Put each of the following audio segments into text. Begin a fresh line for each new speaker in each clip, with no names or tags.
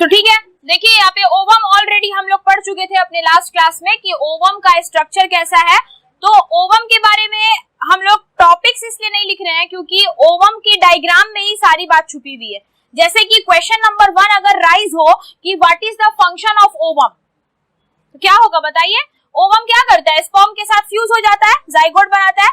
तो ठीक है, देखिए यहाँ पे ओवम ऑलरेडी हम लोग पढ़ चुके थे अपने लास्ट क्लास में कि ओवम का स्ट्रक्चर कैसा है। तो ओवम के बारे में हम लोग टॉपिक्स इसलिए नहीं लिख रहे हैं क्योंकि ओवम के डायग्राम में ही सारी बात छुपी हुई है। जैसे कि क्वेश्चन नंबर 1 अगर राइज हो कि what is the function of ovum, तो क्या होगा बताइए? ओवम क्या करता है? स्पर्म के साथ फ्यूज हो जाता है, जाइगोट बनाता है।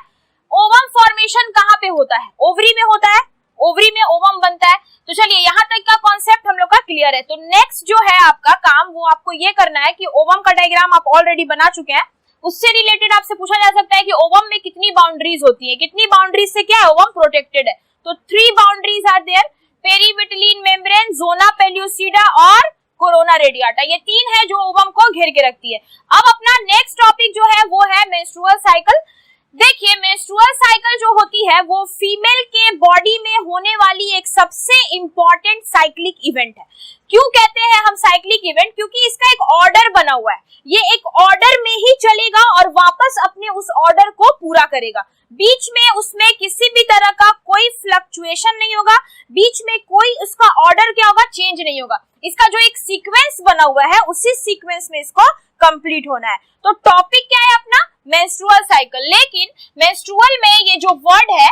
ओवम फॉर्मेशन कहाँ पे होता है? ओवरी में होता है, ओवरी में ओवम बनता है। तो चलिए यहाँ तक का कॉन्सेप्ट हम लोग का क्लियर है। तो नेक्स्ट जो है आपका काम वो आपको ये करना है कि ओवम का डायग्राम आप ऑलरेडी बना चुके हैं, उससे रिलेटेड आपसे पूछा जा सकता है कि ओवम में कितनी बाउंड्रीज होती है, कितनी बाउंड्रीज से क्या है ओवम प्रोटेक्टेड है। तो 3 boundaries are there, perivitelline membrane, zona pellucida और कोरोना रेडियाटा। ये 3 है जो ओवम को घेर के रखती है। अब अपना नेक्स्ट टॉपिक जो है वो है मेंस्ट्रुअल साइकिल। देखिए मेंस्ट्रुअल साइकिल जो होती है वो फीमेल के बॉडी में होने वाली एक सबसे इंपॉर्टेंट साइक्लिक इवेंट है। क्यों कहते हैं हम साइक्लिक इवेंट? क्योंकि इसका एक ऑर्डर बना हुआ है, ये एक ऑर्डर में ही चलेगा और वापस अपने उस ऑर्डर को पूरा करेगा। बीच में उसमें किसी भी तरह का कोई फ्लक्चुएशन नहीं होगा, बीच में कोई उसका ऑर्डर क्या होगा, चेंज नहीं होगा। इसका जो एक सीक्वेंस बना हुआ है उसी सीक्वेंस में इसको कंप्लीट होना है। तो टॉपिक क्या है अपना? Menstrual cycle. लेकिन मेंस्ट्रुअल में ये जो वर्ड है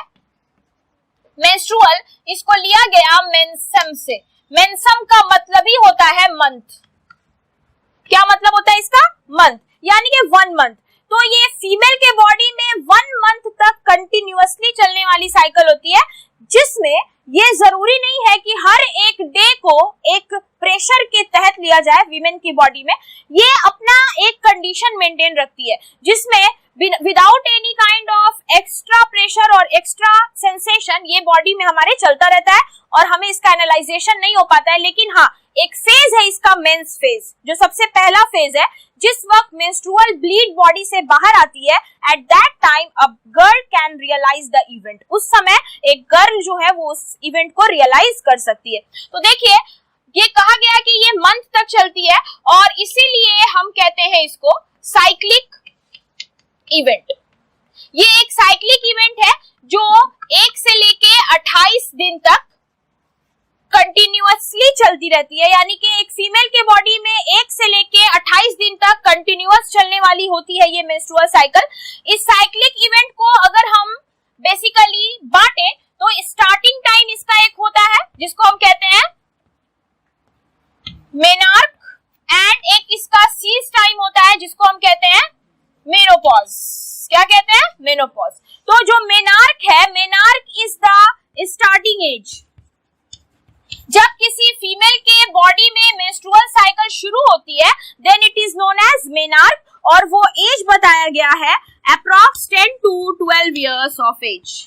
मेंस्ट्रुअल, इसको लिया गया मेंसम से। मेंसम का मतलब ही होता है मंथ। क्या मतलब होता है इसका? मंथ, यानी कि 1 मंथ। तो ये फीमेल के बॉडी में 1 मंथ तक कंटिन्यूअसली चलने वाली साइकिल होती है, जिसमें ये जरूरी नहीं है कि हर एक डे को एक प्रेशर के तहत लिया जाए वीमेन की बॉडी में। ये अपना एक कंडीशन मेंटेन रखती है जिसमें without any kind of extra pressure और एक्स्ट्रा सेंसेशन ये बॉडी में हमारे चलता रहता है और हमें इसका एनालाइजेशन नहीं हो पाता है। लेकिन हाँ, एक फेज है इसका, मेंस फेज, जो सबसे पहला फेज है। जिस वक्त मेंस्ट्रुअल ब्लीड बॉडी से बाहर आती है, at that time a girl can realise the event. उस समय एक गर्ल जो है वो उस इवेंट को रियलाइज कर सकती है। तो देखिए ये कहा गया कि ये मंथ तक चलती है और इसीलिए हम कहते हैं इसको साइक्लिक इवेंट। ये एक साइक्लिक इवेंट है जो 1 से लेके 28 दिन तक कंटिन्यूअसली चलती रहती है। यानी कि एक फीमेल के बॉडी में 1 से लेके 28 दिन तक कंटिन्यूअस चलने वाली होती है ये मेंस्ट्रुअल साइकिल। इस साइक्लिक इवेंट को अगर हम बेसिकली बांटे तो स्टार्टिंग टाइम इसका एक होता है जिसको हम कहते हैं मेनार्क, एंड एक इसका सीज टाइम होता है जिसको हम कहते हैं मेनोपॉज। क्या कहते हैं? मेनोपॉज। तो जो मेनार्क है, menarche is the starting age. जब किसी फीमेल के बॉडी में मेंस्ट्रुअल साइकिल शुरू होती है then it is known as menarche, और वो एज बताया गया है approx 10 to 12 years of age.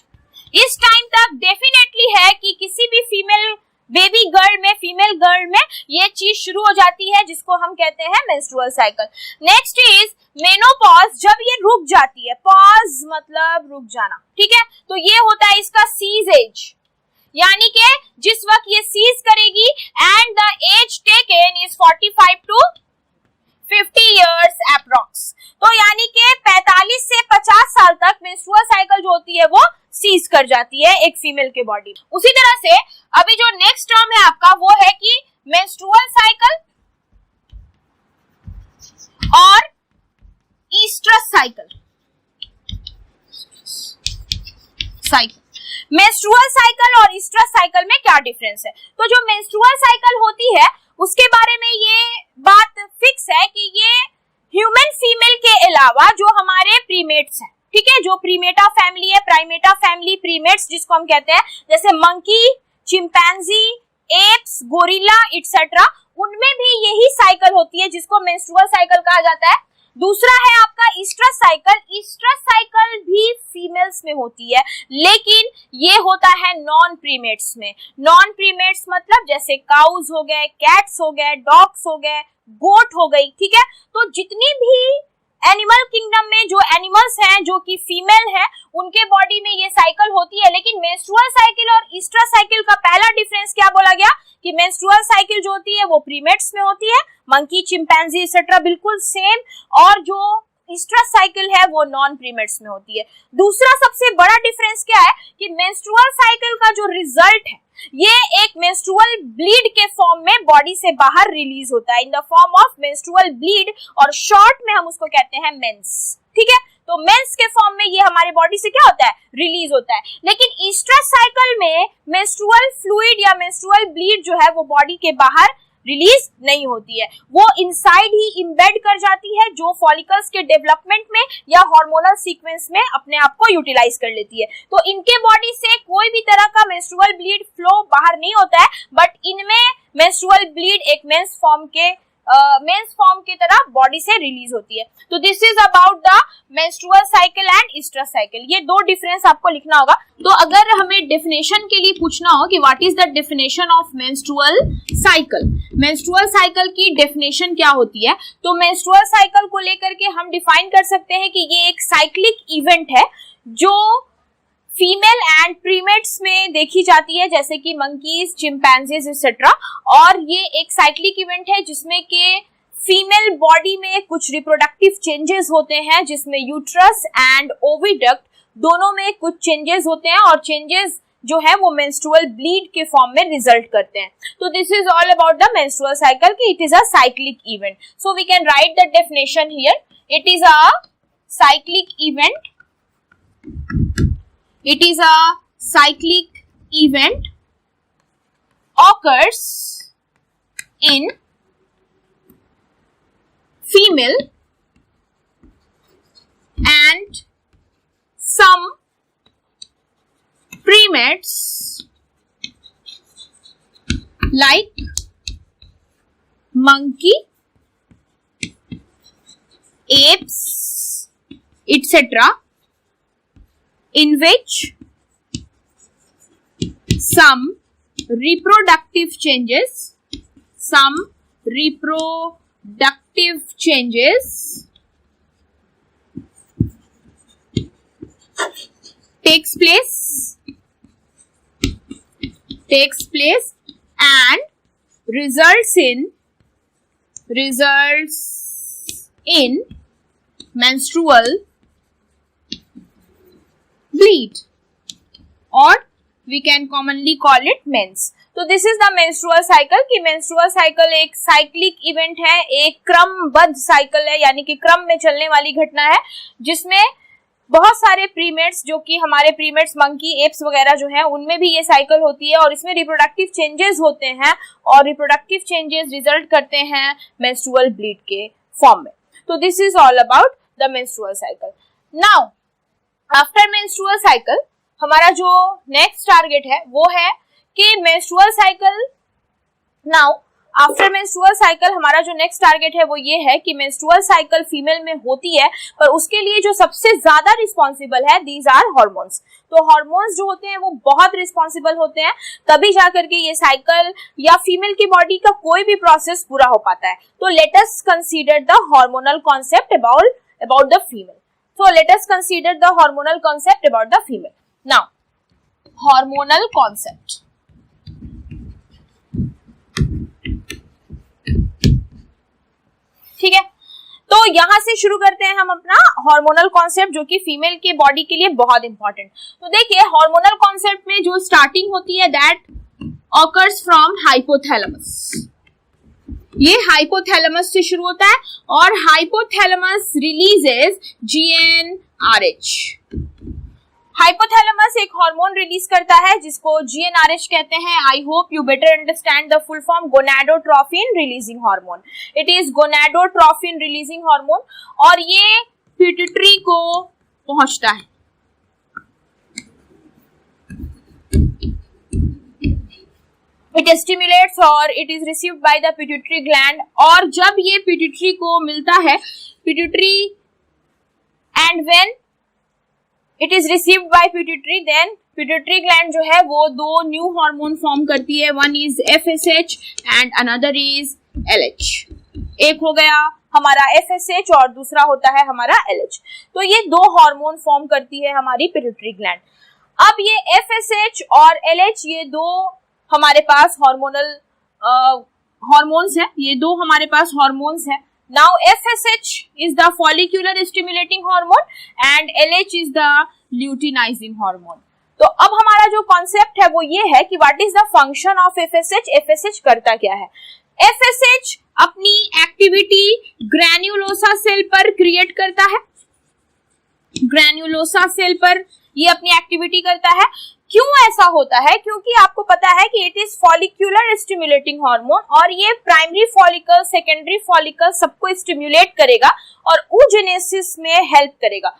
इस टाइम तक डेफिनेटली है कि किसी भी फीमेल बेबी गर्ल में, फीमेल गर्ल में ये चीज शुरू हो जाती है जिसको हम कहते हैं menstrual cycle. Next is menopause, जब ये रुक जाती है, पॉज मतलब रुक जाना, ठीक है। तो ये होता है इसका सीज एज, यानी कि जिस वक्त ये सीज करेगी, and the age taken is 45 to 50 years approx. तो यानी कि 45 से 50 साल तक मेंस्ट्रुअल साइकिल जो होती है वो सीज कर जाती है एक फीमेल के बॉडी। उसी तरह से अभी जो नेक्स्ट टर्म है आपका वो है कि मेंस्ट्रुअल साइकिल और ईस्ट्रस साइकिल। मेंस्ट्रुअल साइकिल और ईस्ट्रस साइकिल में क्या डिफरेंस है? तो जो मेंस्ट्रुअल साइकिल होती है उसके बारे में ये बात फिक्स है कि ये ह्यूमन फीमेल के अलावा जो हमारे प्रीमेट्स हैं, ठीक है, जो प्रीमेटा फैमिली है, प्राइमेटा फैमिली, प्रीमेट्स जिसको हम कहते हैं, जैसे monkey, chimpanzee, apps, gorilla et cetera, उनमें भी यही साइकिल होती है जिसको मेंस्ट्रुअल साइकिल कहा जाता है। दूसरा है आपका ईस्ट्रस साइकिल। ईस्ट्रस साइकिल भी फीमेल्स में होती है लेकिन ये होता है नॉन प्रीमेट्स में। नॉन प्रीमेट्स मतलब जैसे काउज हो गए, कैट्स हो गए, डॉग्स हो गए, गोट हो गई, ठीक है। तो जितनी भी एनिमल किंगडम में जो एनिमल्स हैं जो कि फीमेल हैं उनके बॉडी में ये साइकिल होती है। लेकिन मेंस्ट्रुअल साइकिल और ईस्ट्रस साइकिल का पहला डिफरेंस क्या बोला गया कि मेंस्ट्रुअल साइकिल जो होती है वो प्रीमेट्स में होती है, मंकी, चिंपैंजी एक्सेट्रा बिल्कुल सेम, और जो ईस्ट्रस साइकिल है वो नॉन प्रीमेट्स में होती है। दूसरा सबसे बड़ा डिफरेंस क्या है कि मेंस्ट्रुअल साइकिल का जो रिजल्ट है ये एक मेंस्ट्रुअल ब्लीड के फॉर्म में बॉडी से बाहर रिलीज होता है in the form of menstrual bleed, और शॉर्ट में हम उसको कहते हैं मेंस। ठीक है, तो मेंस के फॉर्म में ये हमारे बॉडी से क्या होता है, रिलीज होता है। लेकिन ईस्ट्रस साइकिल में मेंस्ट्रुअल फ्लूइड या मेंस्ट्रुअल ब्लीड जो है वो बॉडी के बाहर रिलीज नहीं होती है, वो इनसाइड ही इम्बेड कर जाती है, जो फॉलिकल्स के डेवलपमेंट में या हार्मोनल सीक्वेंस में अपने आप को यूटिलाइज कर लेती है। तो इनके बॉडी से कोई भी तरह का मेंस्ट्रुअल ब्लीड फ्लो बाहर नहीं होता है, बट इनमें मेंस्ट्रुअल ब्लीड एक मेंस फॉर्म की तरह बॉडी से रिलीज होती है। तो this is about the menstrual cycle and oestrus cycle. ये दो डिफरेंस आपको लिखना होगा। तो अगर हमें डेफिनेशन के लिए पूछना हो कि what is the definition of menstrual cycle, menstrual cycle की डेफिनेशन क्या होती है, तो मेंस्ट्रुअल साइकिल को लेकर के हम डिफाइन कर सकते हैं कि ये एक साइक्लिक इवेंट है जो फीमेल एंड प्रीमेट्स में देखी जाती है, जैसे कि मंकीज, चिंपैंजीज एक्सेट्रा। और ये एक साइक्लिक इवेंट है जिसमें के फीमेल बॉडी में कुछ रिप्रोडक्टिव चेंजेस होते हैं, जिसमें यूट्रस एंड ओविडक्ट दोनों में कुछ चेंजेस होते हैं, और चेंजेस जो है वो मेंस्ट्रुअल ब्लीड के फॉर्म में रिजल्ट करते हैं। तो this is all about the menstrual cycle कि it is a cyclic event. So we can write the definition here, it is a cyclic event, it is a cyclic event occurs in female and some primates like monkey, apes, etc. in which some reproductive changes takes place and results in menstrual bleed, or we can commonly call it mens. तो this is the menstrual cycle कि menstrual cycle एक cyclic event है, एक क्रमबद्ध cycle है, यानी कि क्रम में चलने वाली घटना है, जिसमें बहुत सारे प्रीमेट्स, जो कि हमारे प्रीमेट्स मंकी, एप्स वगैरह जो हैं, उनमें भी ये साइकिल होती है, और इसमें रिप्रोडक्टिव चेंजेस होते हैं, और रिप्रोडक्टिव चेंजेस रिजल्ट करते हैं मेंस्ट्रुअल ब्लीड के फॉर्म में। तो this is all about the menstrual cycle. Now after menstrual cycle हमारा जो नेक्स्ट टारगेट है वो है कि menstrual cycle, now after menstrual cycle हमारा जो नेक्स्ट टारगेट है वो ये है कि मेंस्ट्रुअल साइकिल फीमेल में होती है, पर उसके लिए जो सबसे ज्यादा रिस्पॉन्सिबल है, दीज आर हॉर्मोन्स। तो हॉर्मोन्स जो होते हैं वो बहुत रिस्पॉन्सिबल होते हैं, तभी जाकर के ये साइकिल या फीमेल की बॉडी का कोई भी प्रोसेस पूरा हो पाता है। तो let us consider the hormonal concept about the female. So let us consider the hormonal concept about the female. Now, hormonal concept. ठीक है, तो यहां से शुरू करते हैं हम अपना हार्मोनल कॉन्सेप्ट, जो कि फीमेल के बॉडी के लिए बहुत इंपॉर्टेंट। तो देखिए, हार्मोनल कॉन्सेप्ट में जो स्टार्टिंग होती है दैट ऑकर्स फ्रॉम हाइपोथैलेमस। ये हाइपोथैलेमस से शुरू होता है, और हाइपोथैलेमस रिलीजेस GnRH। हाइपोथैलेमस एक हार्मोन रिलीज करता है जिसको GnRH कहते हैं। I hope you better understand the full form, gonadotrophin releasing hormone. It is gonadotrophin releasing hormone, और ये पिट्यूटरी को पहुंचता है। It stimulates or it is received by the pituitary gland, और जब ये पिट्यूटरी को मिलता है, pituitary, and when it is received by pituitary, then pituitary gland जो है वो दो न्यू हार्मोन फॉर्म करती है, one is FSH and another is LH। एक हो गया हमारा FSH और दूसरा होता है हमारा LH। तो ये दो हार्मोन फॉर्म करती है हमारी पिट्यूटरी ग्लैंड। अब ये FSH और LH, ये दो हमारे पास हार्मोन्स है, ये दो हमारे पास हार्मोन्स है। Now FSH is the follicular stimulating hormone and LH is the luteinizing hormone. तो अब हमारा जो कॉन्सेप्ट है वो ये है कि what is the function of FSH, FSH करता क्या है। एफएसएच अपनी एक्टिविटी ग्रैन्युलोसा सेल पर क्रिएट करता है, ग्रैन्युलोसा सेल पर ये अपनी एक्टिविटी करता है। क्यों ऐसा होता है? क्योंकि आपको पता है कि it is follicular stimulating hormone और ये प्राइमरी फॉलिकल, सेकेंडरी फॉलिकल सबको स्टिमुलेट करेगा और oogenesis में हेल्प करेगा।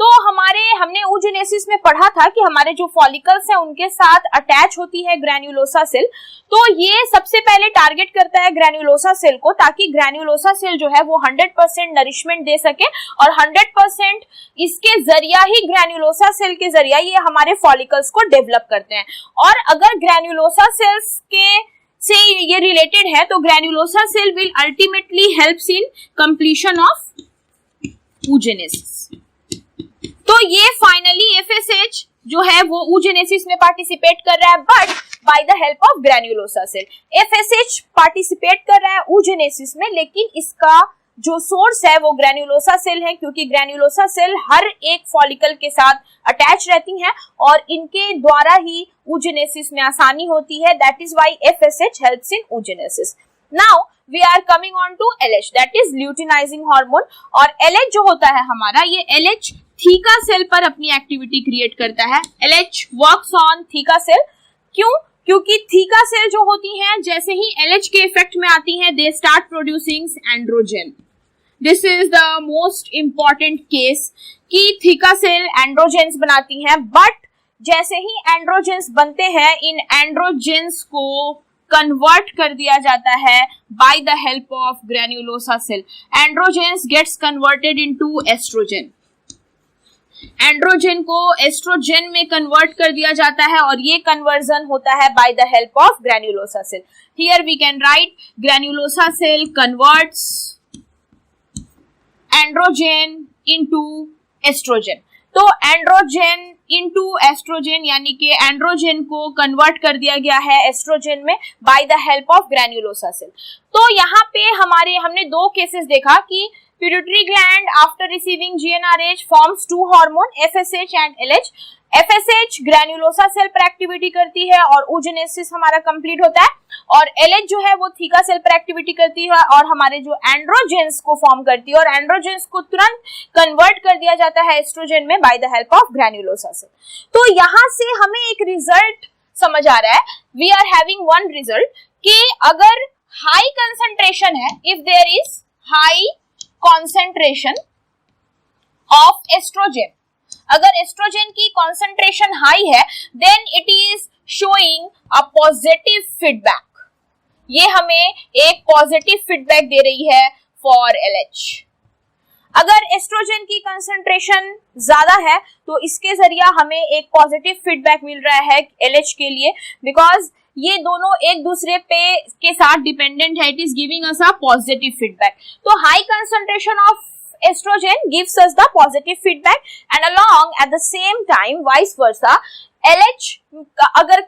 तो हमने oogenesis में पढ़ा था कि हमारे जो फॉलिकल्स हैं उनके साथ अटैच होती है ग्रैन्युलोसा सेल। तो ये सबसे पहले टारगेट करता है ग्रैन्युलोसा सेल को, ताकि ग्रैन्युलोसा सेल जो है वो 100% नरिशमेंट दे सके और 100% इसके जरिया ही, ग्रैन्युलोसा सेल के जरिया ये हमारे फॉलिकल्स को डेवलप करते हैं। और अगर ग्रैन्युलोसा सेल्स के से ये रिलेटेड है तो granulosa cell will ultimately helps in completion of oogenesis। तो ये फाइनली एफएसएच जो है वो oogenesis में पार्टिसिपेट कर रहा है, but by the help of granulosa cell. FSH participate कर रहा है oogenesis में, लेकिन इसका जो सोर्स है वो ग्रैन्युलोसा सेल है, क्योंकि ग्रैन्युलोसा सेल हर एक फॉलिकल के साथ अटैच रहती हैं और इनके द्वारा ही oogenesis में आसानी होती है। That is why FSH helps in oogenesis। Now we are coming on to LH, that is luteinising hormone. और LH जो होता है हमारा, ये LH थीका सेल पर अपनी एक्टिविटी क्रिएट करता है। LH works on theca cell. क्यों? क्योंकि थीका सेल जो होती हैं जैसे ही LH के इफेक्ट में आती हैं, they start producing androgen. This is the most important case कि थीका सेल एंड्रोजेंस बनाती हैं, बट जैसे ही एंड्रोजेंस बनते हैं, इन एंड्रोजेंस को कन्वर्ट कर दिया जाता है by the help of granulosa cell. Androgens gets converted into oestrogen. Androgen को एस्ट्रोजन में कन्वर्ट कर दिया जाता है और ये कन्वर्जन होता है by the help of granulosa cell. Here we can write granulosa cell converts androgen into oestrogen. तो एंड्रोजन इनटू एस्ट्रोजन यानी कि एंड्रोजन को कन्वर्ट कर दिया गया है एस्ट्रोजन में by the help of granulosa cell. तो यहाँ पे हमने दो केसेस देखा कि pituitary gland after receiving GnRH forms two hormone FSH and LH। FSH granulosa cell पर एक्टिविटी करती है और oogenesis हमारा कंप्लीट होता है, और LH जो है वो थीका सेल पर एक्टिविटी करती है और हमारे जो एंड्रोजेंस को फॉर्म करती है, और एंड्रोजेंस को तुरंत कन्वर्ट कर दिया जाता है एस्ट्रोजन में by the help of granulosa cell. तो यहाँ से हमें एक रिजल्ट समझ आ रहा है, we are having one result कि अगर हाई कंसंट्रेशन है, if there is high concentration of estrogen, अगर एस्ट्रोजन की concentration हाई है, then it is showing a positive feedback। ये हमें एक पॉजिटिव फीडबैक दे रही है for LH। अगर एस्ट्रोजन की कंसंट्रेशन ज्यादा है तो इसके जरिए हमें एक पॉजिटिव फीडबैक मिल रहा है LH के लिए, बिकॉज ये दोनों एक दूसरे पे के साथ डिपेंडेंट है। It is giving us a positive feedback. तो high concentration of estrogen gives us the positive feedback and along at the same time vice versa LH अगर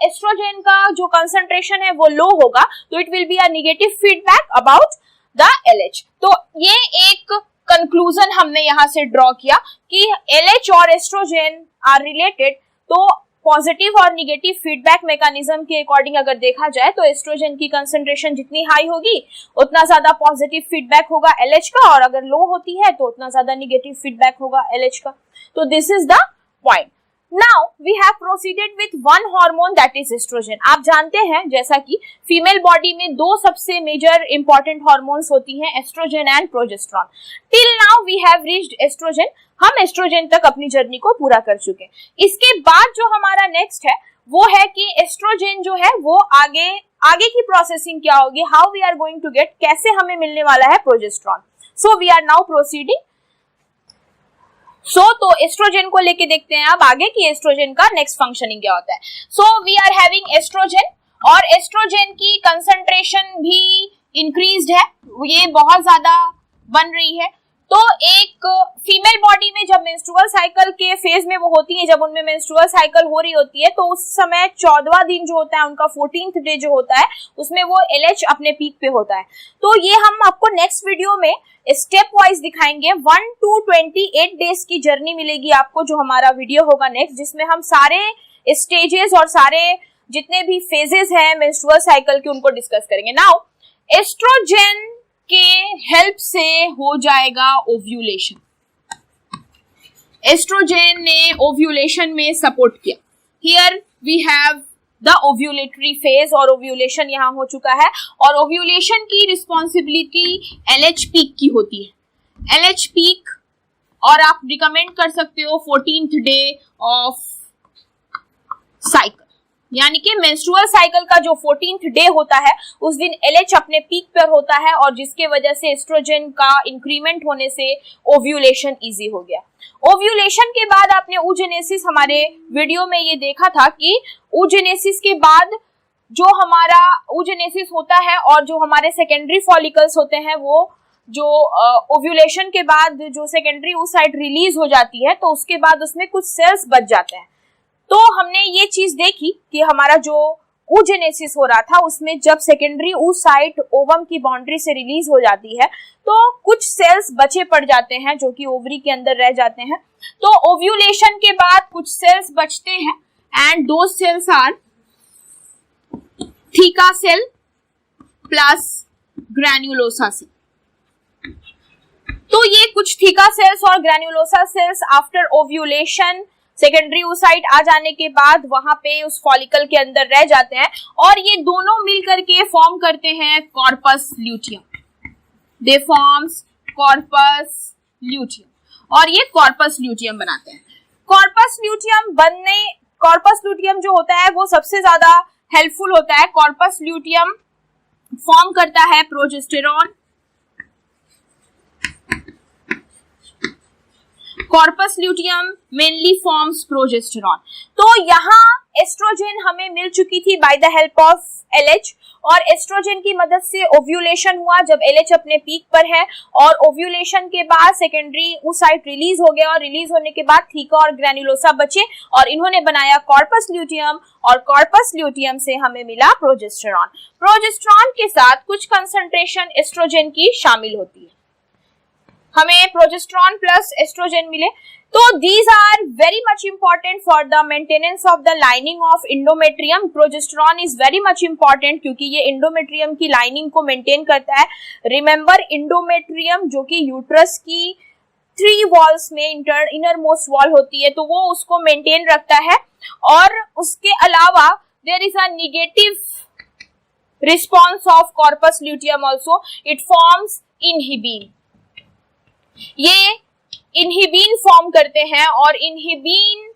एस्ट्रोजन का जो कंसंट्रेशन है वो लो होगा तो it will be a negative feedback about the LH। तो ये एक कंक्लूजन हमने यहाँ से ड्रॉ किया कि LH और एस्ट्रोजन आर रिलेटेड। तो पॉजिटिव और निगेटिव फीडबैक मैकेनिज्म के अकॉर्डिंग अगर देखा जाए तो एस्ट्रोजन की कंसंट्रेशन जितनी हाई होगी उतना ज्यादा पॉजिटिव फीडबैक होगा LH का, और अगर लो होती है तो उतना ज्यादा निगेटिव फीडबैक होगा LH का। तो this is the point. Now we have proceeded with one hormone that is estrogen. आप जानते हैं जैसा कि फीमेल बॉडी में दो सबसे मेजर इंपॉर्टेंट हार्मोन्स होती हैं, estrogen and progesterone. Till now we have reached estrogen. हम एस्ट्रोजन तक अपनी जर्नी को पूरा कर चुके हैं। इसके बाद जो हमारा नेक्स्ट है वो है कि एस्ट्रोजन जो है वो आगे की प्रोसेसिंग क्या होगी, how we are going to get, कैसे हमें मिलने वाला है progesterone. So we are now proceeding. तो एस्ट्रोजन को लेके देखते हैं अब आगे कि एस्ट्रोजन का नेक्स्ट फंक्शनिंग क्या होता है। So we are having estrogen, और एस्ट्रोजन की कंसंट्रेशन भी इंक्रीज्ड है, ये बहुत ज्यादा बन रही है। तो एक फीमेल बॉडी में जब मेंस्ट्रुअल साइकिल के फेज में वो होती है, जब उनमें मेंस्ट्रुअल साइकिल हो रही होती है, तो उस समय 14वां दिन जो होता है उनका 14th डे जो होता है उसमें वो LH अपने पीक पे होता है। तो ये हम आपको नेक्स्ट वीडियो में स्टेप वाइज दिखाएंगे। 1 to 28 डेज की जर्नी मिलेगी आपको, जो हमारा वीडियो होगा नेक्स्ट, जिसमें हम सारे स्टेजेस और सारे जितने भी फेजेस हैं मेंस्ट्रुअल साइकिल के उनको डिस्कस करेंगे। नाउ एस्ट्रोजन के हेल्प से हो जाएगा ओव्यूलेशन। एस्ट्रोजन ने ओव्यूलेशन में सपोर्ट किया। Here we have the ovulatory phase, और ओव्यूलेशन यहाँ हो चुका है, और ओव्यूलेशन की रिस्पॉन्सिबिलिटी LH पीक की होती है। LH पीक, और आप रिकमेंड कर सकते हो 14th डे ऑफ साइकिल, यानी कि मेंस्ट्रुअल साइकिल का जो 14th डे होता है उस दिन LH अपने पीक पर होता है, और जिसके वजह से एस्ट्रोजन का इंक्रीमेंट होने से ओव्यूलेशन इजी हो गया। ओव्यूलेशन के बाद आपने oogenesis हमारे वीडियो में ये देखा था कि oogenesis के बाद जो हमारा oogenesis होता है और जो हमारे सेकेंडरी फॉलिकल्स होते हैं, वो जो ओव्यूलेशन के बाद जो सेकेंडरी oocyte रिलीज हो जाती है, तो उसके बाद उसमें कुछ सेल्स बच जाते हैं। तो हमने ये चीज देखी कि हमारा जो oogenesis हो रहा था उसमें जब सेकेंडरी oocyte ओवम की बाउंड्री से रिलीज हो जाती है तो कुछ सेल्स बचे पड़ जाते हैं जो कि ओवरी के अंदर रह जाते हैं। तो ओव्यूलेशन के बाद कुछ सेल्स बचते हैं, एंड दो cells are theca cell plus granulosa cell. तो ये कुछ थीका सेल्स और granulosa cells after ovulation secondary oocyte आ जाने के बाद वहां पे उस फॉलिकल के अंदर रह जाते हैं, और ये दोनों मिलकर के फॉर्म करते हैं कॉर्पस ल्यूटियम। दे फॉर्म्स कॉर्पस ल्यूटियम, और ये कॉर्पस ल्यूटियम बनाते हैं। कॉर्पस ल्यूटियम जो होता है वो सबसे ज्यादा हेल्पफुल होता है। कॉर्पस ल्यूटियम फॉर्म करता है progesterone. Corpus luteum mainly forms progesterone. तो यहाँ एस्ट्रोजन हमें मिल चुकी थी bye the help of LH, और एस्ट्रोजन की मदद से ओव्यूलेशन हुआ जब LH अपने पीक पर है, और ओव्यूलेशन के बाद सेकेंडरी oocyte रिलीज हो गया, और रिलीज होने के बाद थीका और ग्रैन्युलोसा बचे, और इन्होंने बनाया कॉर्पस ल्यूटियम, और कॉर्पस ल्यूटियम से हमें मिला प्रोजेस्टेरॉन। प्रोजेस्टेरॉन के साथ कुछ कंसंट्रेशन एस्ट्रोजन की शामिल होती है, हमें प्रोजेस्टेरॉन प्लस एस्ट्रोजन मिले। तो these are very much important for the maintenance of the lining of endometrium. Progesterone is very much important क्योंकि ये इंडोमेट्रियम की लाइनिंग को मेंटेन करता है। रिमेंबर, इंडोमेट्रियम जो कि यूट्रस की 3 वॉल्स में इनर मोस्ट वॉल होती है, तो वो उसको मेंटेन रखता है। और उसके अलावा there is a negative response of corpus luteum also, it forms inhibin. ये इनहिबिन फॉर्म करते हैं, और इनहिबिन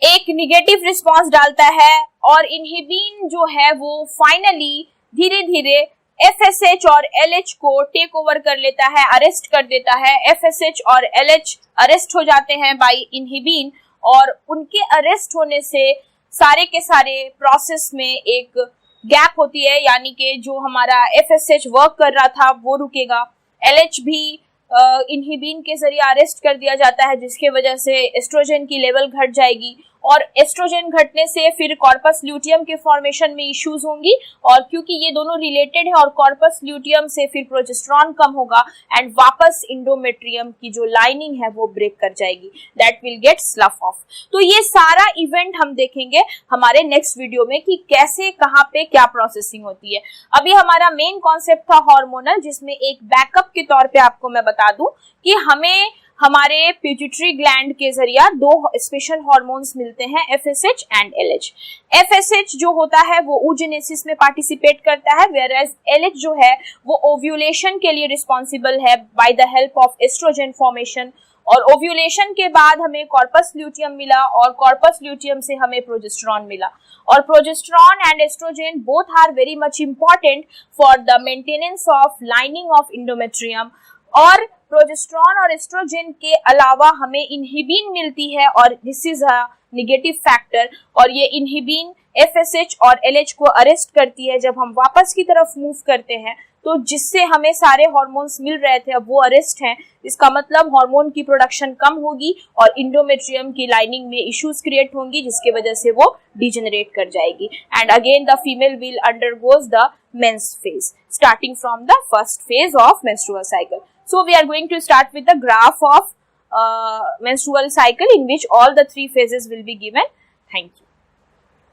एक निगेटिव रिस्पांस डालता है, और इनहिबिन जो है वो फाइनली धीरे धीरे FSH और LH को टेक ओवर कर लेता है, अरेस्ट कर देता है। FSH और LH अरेस्ट हो जाते हैं बाय इनहिबिन, और उनके अरेस्ट होने से सारे के सारे प्रोसेस में एक गैप होती है, यानी कि जो हमारा FSH वर्क कर रहा था वो रुकेगा, LH भी इनहिबिन के जरिए अरेस्ट कर दिया जाता है, जिसके वजह से एस्ट्रोजन की लेवल घट जाएगी, और एस्ट्रोजन घटने से फिर कॉर्पस ल्यूटियम के फॉर्मेशन में इश्यूज होंगी, और क्योंकि ये दोनों रिलेटेड है, और कॉर्पस ल्यूटियम से फिर प्रोजेस्टेरॉन कम होगा, एंड वापस इंडोमेट्रियम की जो लाइनिंग है वो ब्रेक कर जाएगी, दैट विल गेट स्लफ ऑफ। तो ये सारा इवेंट हम देखेंगे हमारे नेक्स्ट वीडियो में कि कैसे, कहाँ पे क्या प्रोसेसिंग होती है। अभी हमारा मेन कॉन्सेप्ट था हार्मोनल, जिसमें एक बैकअप के तौर पे आपको मैं बता दूं कि हमें हमारे पिट्यूटरी ग्लैंड के जरिए 2 स्पेशल हार्मोन्स मिलते हैं, FSH एंड LH। FSH जो होता है वो oogenesis में पार्टिसिपेट करता है, whereas LH जो है वो ओव्यूलेशन के लिए रिस्पॉन्सिबल है by the help of oestrogen formation. और ओव्यूलेशन के बाद हमें कॉर्पस ल्यूटियम मिला, और कॉर्पस ल्यूटियम से हमें प्रोजेस्टेरॉन मिला। और progesterone and estrogen both are very much important for the maintenance of lining of endometrium. और प्रोजेस्टेरॉन और एस्ट्रोजन के अलावा हमें इनहिबिन मिलती है, और this is a negative factor, और ये इनहिबिन FSH और LH को अरेस्ट करती है। जब हम वापस की तरफ मूव करते हैं तो जिससे हमें सारे हार्मोन्स मिल रहे थे अब वो अरेस्ट हैं। इसका मतलब हार्मोन की प्रोडक्शन कम होगी और इंडोमेट्रियम की लाइनिंग में इश्यूज क्रिएट होंगी, जिसकी वजह से वो डिजेनरेट कर जाएगी। And again the female will undergoes the mens phase starting from the first phase of menstrual cycle. So we are going to start with the graph of menstrual cycle in which all the three phases will be given. Thank you.